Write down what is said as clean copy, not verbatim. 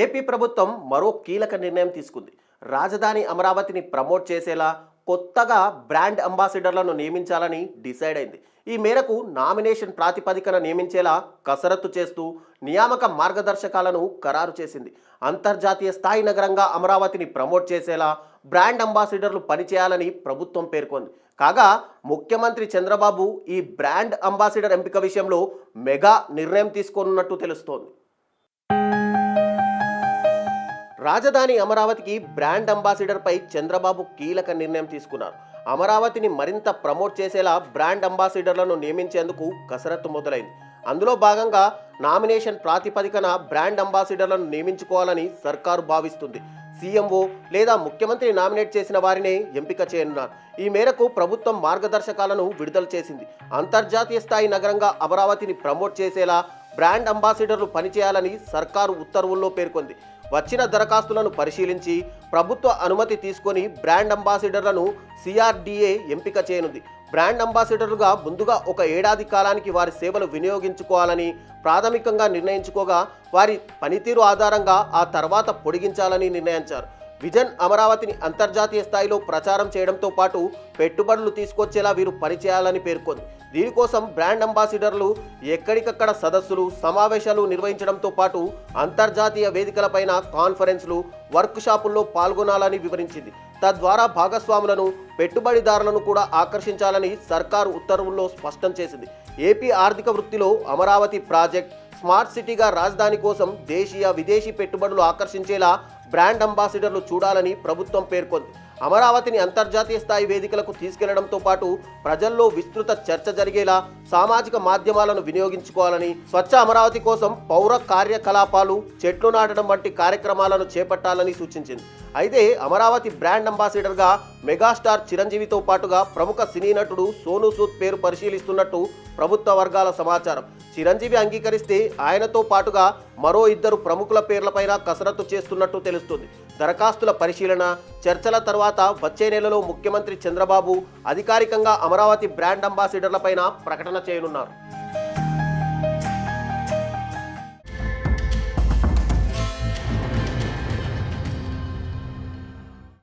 AP ప్రభుత్వం మరో కీలక నిర్ణయం తీసుకుంది. రాజధాని అమరావతిని ప్రమోట్ చేసేలా కొత్తగా బ్రాండ్ అంబాసిడర్లను నియమించాలని డిసైడ్ అయింది. ఈ మేరకు నామినేషన్ ప్రాతిపదికన నియమించేలా కసరత్తు చేస్తూ నియామక మార్గదర్శకాలను ఖరారు చేసింది. అంతర్జాతీయ స్థాయి నగరంగా అమరావతిని ప్రమోట్ చేసేలా బ్రాండ్ అంబాసిడర్లు పనిచేయాలని ప్రభుత్వం పేర్కొంది. కాగా ముఖ్యమంత్రి చంద్రబాబు ఈ బ్రాండ్ అంబాసిడర్ ఎంపిక విషయంలో మెగా నిర్ణయం తీసుకోనున్నట్టు తెలుస్తోంది. రాజధాని అమరావతికి బ్రాండ్ అంబాసిడర్పై చంద్రబాబు కీలక నిర్ణయం తీసుకున్నారు. అమరావతిని మరింత ప్రమోట్ చేసేలా బ్రాండ్ అంబాసిడర్లను నియమించేందుకు కసరత్తు మొదలైంది. అందులో భాగంగా నామినేషన్ ప్రాతిపదికన బ్రాండ్ అంబాసిడర్లను నియమించుకోవాలని సర్కారు భావిస్తుంది. సీఎంఓ లేదా ముఖ్యమంత్రి నామినేట్ చేసిన వారినే ఎంపిక చేయనున్నారు. ఈ మేరకు ప్రభుత్వం మార్గదర్శకాలను విడుదల చేసింది. అంతర్జాతీయ స్థాయి నగరంగా అమరావతిని ప్రమోట్ చేసేలా బ్రాండ్ అంబాసిడర్లు పనిచేయాలని సర్కారు ఉత్తర్వుల్లో పేర్కొంది. వచ్చిన దరఖాస్తులను పరిశీలించి ప్రభుత్వ అనుమతి తీసుకొని బ్రాండ్ అంబాసిడర్లను సిఆర్డీఏ ఎంపిక చేయనుంది. బ్రాండ్ అంబాసిడర్లుగా ముందుగా ఒక ఏడాది కాలానికి వారి సేవలు వినియోగించుకోవాలని ప్రాథమికంగా నిర్ణయించుకోగా వారి పనితీరు ఆధారంగా ఆ తర్వాత పొడిగించాలని నిర్ణయించారు. విజన్ అమరావతిని అంతర్జాతీయ స్థాయిలో ప్రచారం చేయడంతో పాటు పెట్టుబడులు తీసుకొచ్చేలా వీరు పనిచేయాలని పేర్కొంది. దీనికోసం బ్రాండ్ అంబాసిడర్లు ఎక్కడికక్కడ సదస్సులు, సమావేశాలు నిర్వహించడంతో పాటు అంతర్జాతీయ వేదికలపైన కాన్ఫరెన్స్లు, వర్క్ షాపుల్లో పాల్గొనాలని వివరించింది. తద్వారా భాగస్వాములను, పెట్టుబడిదారులను కూడా ఆకర్షించాలని సర్కారు ఉత్తర్వుల్లో స్పష్టం చేసింది. ఏపీ ఆర్థిక వృత్తిలో అమరావతి ప్రాజెక్ట్ స్మార్ట్ సిటీగా రాజధాని కోసం దేశీయ, విదేశీ పెట్టుబడులు ఆకర్షించేలా బ్రాండ్ అంబాసిడర్లు చూడాలని ప్రభుత్వం పేర్కొంది. అమరావతిని అంతర్జాతీయ స్థాయి వేదికలకు తీసుకెళ్లడంతో పాటు ప్రజల్లో విస్తృత చర్చ జరిగేలా సామాజిక మాధ్యమాలను వినియోగించుకోవాలని, స్వచ్ఛ అమరావతి కోసం పౌర కార్యకలాపాలు, చెట్లు నాటడం వంటి కార్యక్రమాలను చేపట్టాలని సూచించింది. అయితే అమరావతి బ్రాండ్ అంబాసిడర్గా మెగాస్టార్ చిరంజీవితో పాటుగా ప్రముఖ సినీ నటుడు సోనూ సూద్ పేరు పరిశీలిస్తున్నట్టు ప్రభుత్వ వర్గాల సమాచారం. చిరంజీవి అంగీకరిస్తే ఆయనతో పాటుగా మరో 2 ప్రముఖుల పేర్లపైన కసరత్తు చేస్తున్నట్టు తెలుస్తుంది. దరఖాస్తుల పరిశీలన, చర్చల తర్వాత వచ్చే నెలలో ముఖ్యమంత్రి చంద్రబాబు అధికారికంగా అమరావతి బ్రాండ్ అంబాసిడర్లపైన ప్రకటన చేయనున్నారు.